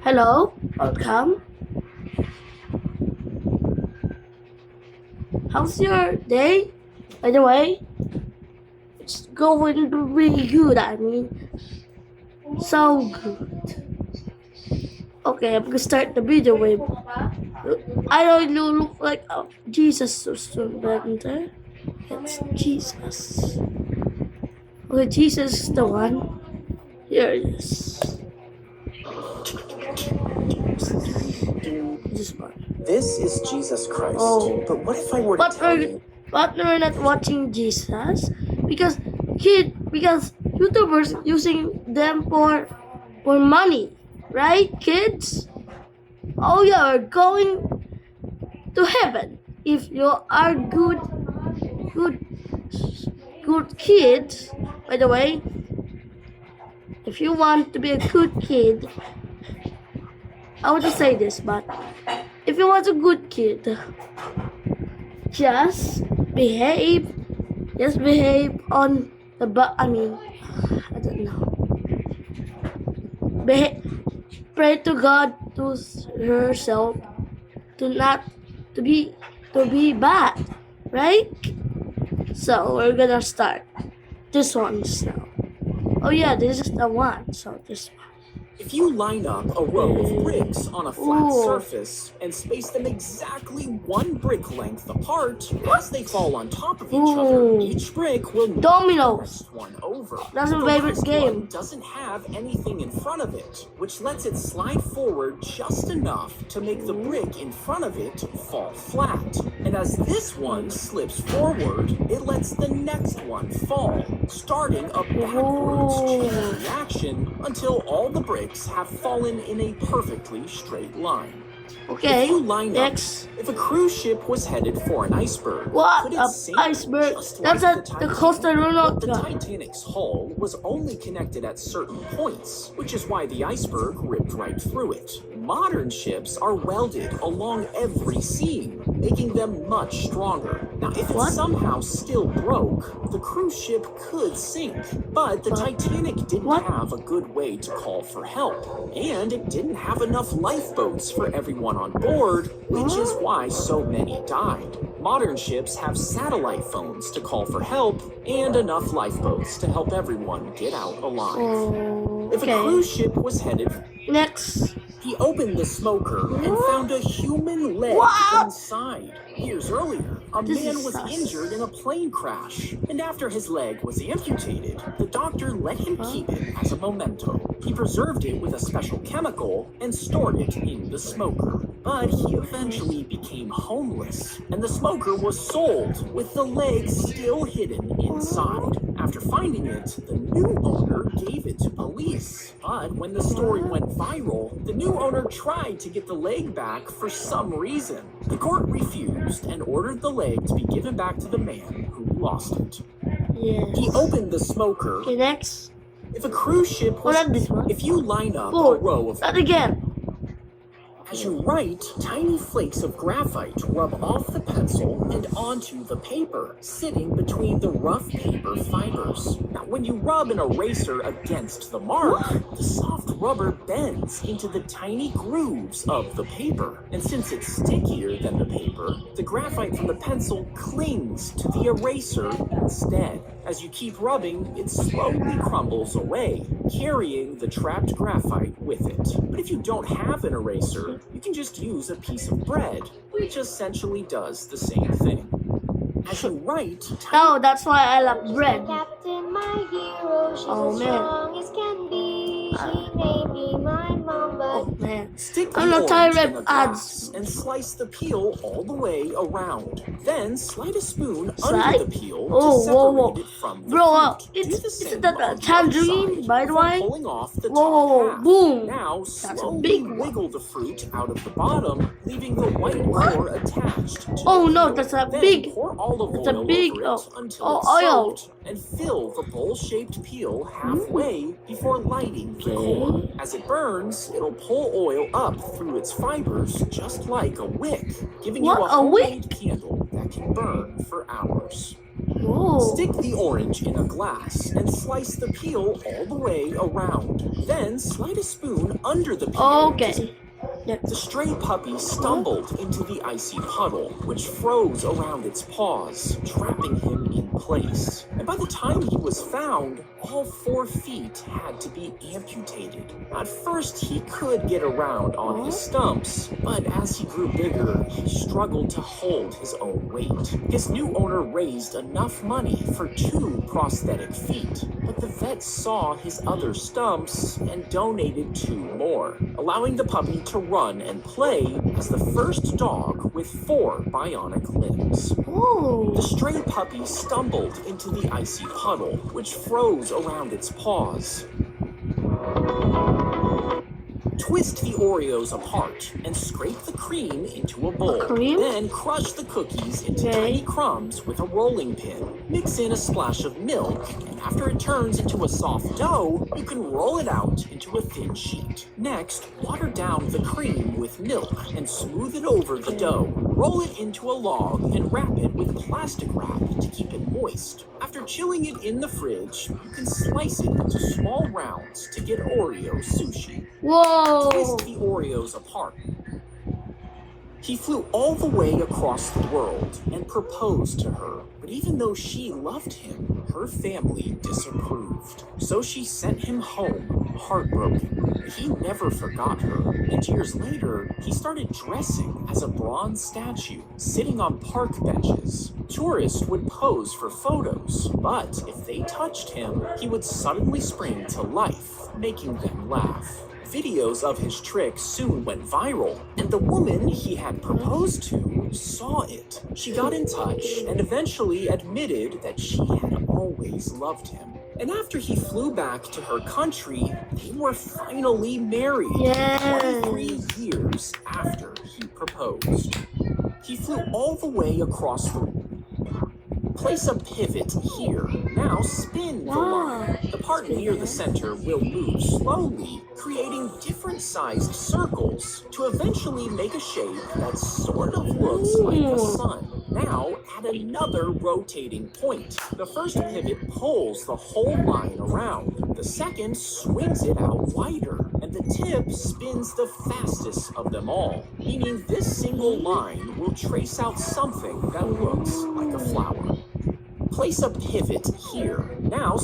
Hello, welcome. How's your day? By the way, it's going to be good. I mean, so good. Okay, I'm gonna start the video with. I don't know, look like Jesus or something. It's Jesus. Okay, Jesus is the one. Here it is. This one. This is Jesus Christ. Oh. But what if I were to tell you? But we're not watching Jesus because YouTubers using them for money, right, kids? Oh yeah, we're going to heaven if you are good kids. By the way, if you want to be a good kid, I want to say this, but if you want a good kid, just behave on the I don't know. Pray to God to herself to be bad, right? So we're gonna start this one now. Oh yeah, this is the one. So this one. If you line up a row of bricks on a flat surface and space them exactly one brick length apart, as they fall on top of each other, each brick will dominoes. One over. That's my favorite game. Doesn't have anything in front of it, which lets it slide forward just enough to make the brick in front of it fall flat. And as this one slips forward, it lets the next one fall, starting a backwards chain reaction until all the bricks have fallen in a perfectly straight line. Okay, if you line next. Up, if a cruise ship was headed for an iceberg, what? could it sink Iceberg? Just That's like the Costa Rica. The Titanic's hull was only connected at certain points, which is why the iceberg ripped right through it. Modern ships are welded along every seam, making them much stronger. Now, if it somehow still broke, the cruise ship could sink. But the Titanic didn't have a good way to call for help, and it didn't have enough lifeboats for everyone on board, which is why so many died. Modern ships have satellite phones to call for help and enough lifeboats to help everyone get out alive. If a cruise ship was headed next, he opened the smoker and found a human leg inside. Years earlier, a man was injured in a plane crash, and after his leg was amputated, the doctor let him keep it as a memento. He preserved it with a special chemical and stored it in the smoker. But he eventually became homeless, and the smoker was sold with the leg still hidden inside. After finding it, the new owner gave it to police. But when the story went viral, the new owner tried to get the leg back for some reason. The court refused and ordered the leg to be given back to the man who lost it. Yes. He opened the smoker. Okay, next. If a cruise ship was... not this one. If you line up a row of... Not again. As you write, tiny flakes of graphite rub off the pencil and onto the paper, sitting between the rough paper fibers. Now, when you rub an eraser against the mark, the soft rubber bends into the tiny grooves of the paper. And since it's stickier than the paper, the graphite from the pencil clings to the eraser instead. As you keep rubbing, it slowly crumbles away, carrying the trapped graphite with it. But if you don't have an eraser, you can just use a piece of bread, which essentially does the same thing. As you write... Oh, that's why I love bread. Captain, my hero, she's as strong as can be. She may be my mom, but... Oh man. Stick the I'm not orange tired in of a ads. glass and slice the peel all the way around. Then slide a spoon Slide? under the peel Oh, to separate whoa. it from the Bro, fruit. isn't that a tangerine, by the way? Pulling off the Whoa, top half. boom. Now That's a slowly big one. wiggle the fruit out of the bottom, leaving the white core attached to Oh the no, peel. that's a Then big. pour olive That's a oil big. over it until Oh, it's oil. soaked, and fill the bowl-shaped peel halfway before lighting the core. As it burns, it'll pull oil up through its fibers just like a wick, giving you a homemade candle that can burn for hours. Whoa. Stick the orange in a glass and slice the peel all the way around. Then slide a spoon under the peel. Okay. The stray puppy stumbled into the icy puddle, which froze around its paws, trapping him in place. And by the time he was found, all 4 feet had to be amputated. At first, he could get around on his stumps, but as he grew bigger, he struggled to hold his own weight. His new owner raised enough money for 2 prosthetic feet, but the vet saw his other stumps and donated 2 more, allowing the puppy to run and play as the first dog with 4 bionic limbs. Whoa. The stray puppy stumbled into the icy puddle, which froze around its paws. Twist the Oreos apart and scrape the cream into a bowl. Cream? Then crush the cookies into tiny crumbs with a rolling pin. Mix in a splash of milk, and after it turns into a soft dough, you can roll it out into a thin sheet. Next, water down the cream with milk and smooth it over the dough. Roll it into a log and wrap it with plastic wrap to keep it moist. After chilling it in the fridge, you can slice it into small rounds to get Oreo sushi. Whoa. Twist the Oreos apart. He flew all the way across the world and proposed to her. But even though she loved him, her family disapproved. So she sent him home, heartbroken. He never forgot her, and years later, he started dressing as a bronze statue, sitting on park benches. Tourists would pose for photos, but if they touched him, he would suddenly spring to life, making them laugh. Videos of his tricks soon went viral, and the woman he had proposed to saw it. She got in touch and eventually admitted that she had always loved him. And after he flew back to her country, they were finally married. Yes. 23 years after he proposed. He flew all the way across the world. Place a pivot here. Now spin the line. The part near the center will move slowly, creating different sized circles to eventually make a shape that sort of looks like the sun. Now add another rotating point. The first pivot pulls the whole line around. The second swings it out wider, and the tip spins the fastest of them all, meaning this single line will trace out something that looks like a flower. Place a pivot here. Now,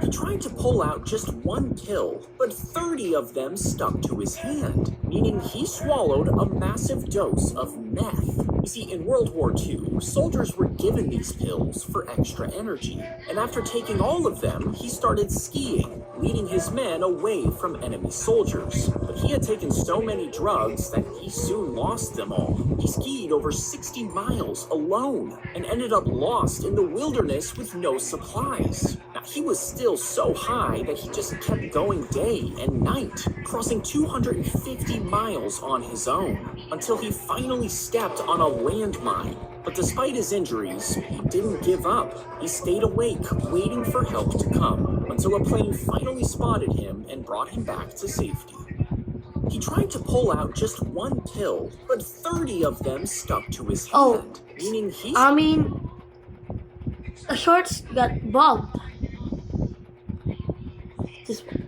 he tried to pull out just 1 pill, but 30 of them stuck to his hand, meaning he swallowed a massive dose of meth. You see, in World War II, soldiers were given these pills for extra energy, and after taking all of them, he started skiing, leading his men away from enemy soldiers. But he had taken so many drugs that he soon lost them all. He skied over 60 miles alone and ended up lost in the wilderness with no supplies. Now, he was still so high that he just kept going day and night, crossing 250 miles on his own, until he finally stepped on a landmine. But despite his injuries, he didn't give up. He stayed awake, waiting for help to come, until a plane finally spotted him and brought him back to safety. He tried to pull out just 1 pill, but 30 of them stuck to his hand, meaning he... the shorts got bugged. This one.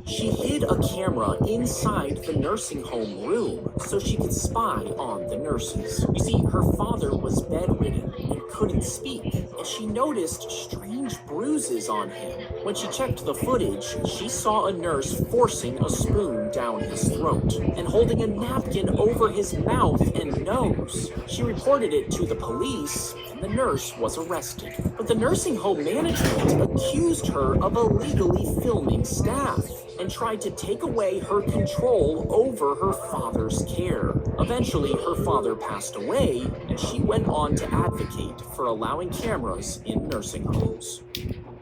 She hid a camera inside the nursing home room so she could spy on the nurses. You see, her father was bedridden and couldn't speak, and she noticed strange bruises on him. When she checked the footage, she saw a nurse forcing a spoon down his throat and holding a napkin over his mouth and nose. She reported it to the police, and the nurse was arrested. But the nursing home management accused her of illegally filming staff and tried to take away her control over her father's care. Eventually, her father passed away, and she went on to advocate for allowing cameras in nursing homes.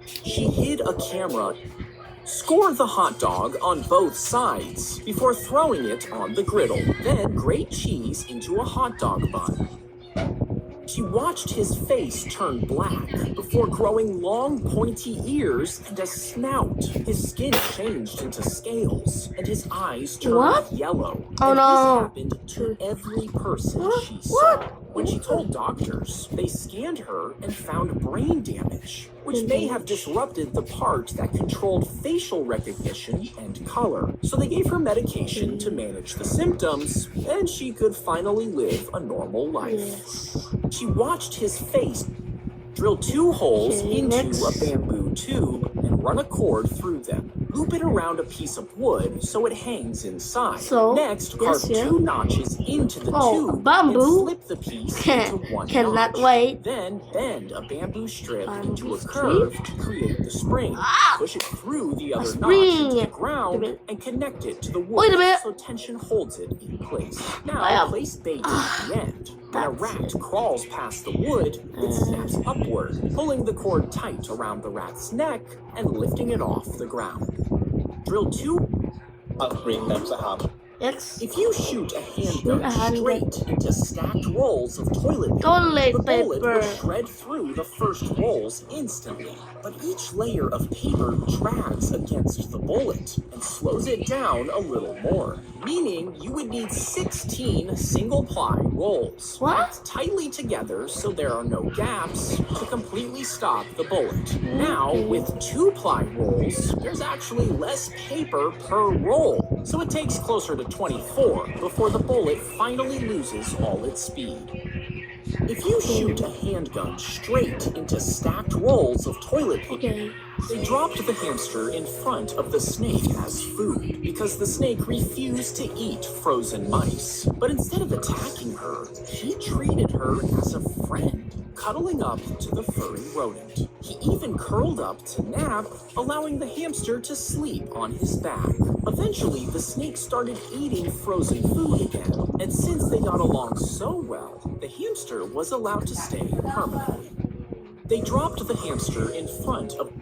She hid a camera. Score the hot dog on both sides before throwing it on the griddle. Then grate cheese into a hot dog bun. She watched his face turn black before growing long, pointy ears and a snout. His skin changed into scales, and his eyes turned yellow. Oh, and no. this happened to every person she saw. When she told doctors, they scanned her and found brain damage, which may have disrupted the part that controlled facial recognition and color. So they gave her medication to manage the symptoms, and she could finally live a normal life. Yes. She watched his face drill 2 holes into a bamboo tube and run a cord through them. Loop it around a piece of wood so it hangs inside. So, next, carve 2 notches into the tube bamboo. and slip the piece into 1 Cannot notch. wait. Then bend a bamboo strip into a strip? curve to create the spring. Ah! Push it through the other notch spring. into the ground and connect it to the wood Wait a minute. so tension holds it in place. Now, Wow. place bait at the end. When a rat crawls past the wood, it snaps upward, pulling the cord tight around the rat's neck and lifting it off the ground. Drill 2 Yes. If you shoot a handgun straight into stacked rolls of toilet Toilet the bullet paper. will shred through the first rolls instantly. But each layer of paper drags against the bullet and slows it down a little more, meaning you would need 16 single-ply rolls. What? Packed tightly together so there are no gaps to completely stop the bullet. Now, with 2-ply rolls, there's actually less paper per roll, so it takes closer to 24 before the bullet finally loses all its speed. If you shoot a handgun straight into stacked rolls of toilet paper, they dropped the hamster in front of the snake as food because the snake refused to eat frozen mice. But instead of attacking her, he treated her as a friend, cuddling up to the furry rodent. He even curled up to nap, allowing the hamster to sleep on his back. Eventually, the snake started eating frozen food again, and since they got along so well, the hamster was allowed to stay permanently. They dropped the hamster in front of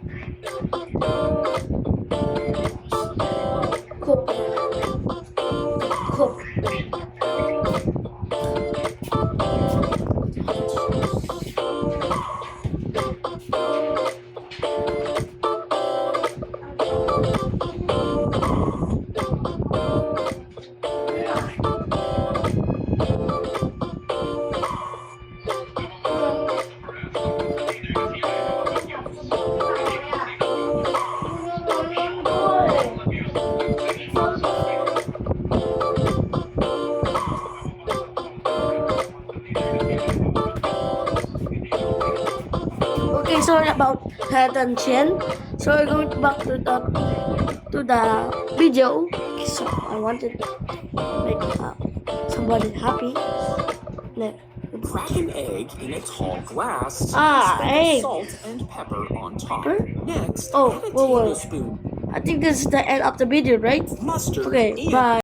Cook. Okay, sorry about head and chin. So we're going back to the video. So I wanted to make somebody happy. Crack an egg in a tall glass. Egg. Salt and pepper on top. Pepper? Next, Oh, add a whoa. tablespoon I think this is the end of the video, right? of mustard Okay, and bye.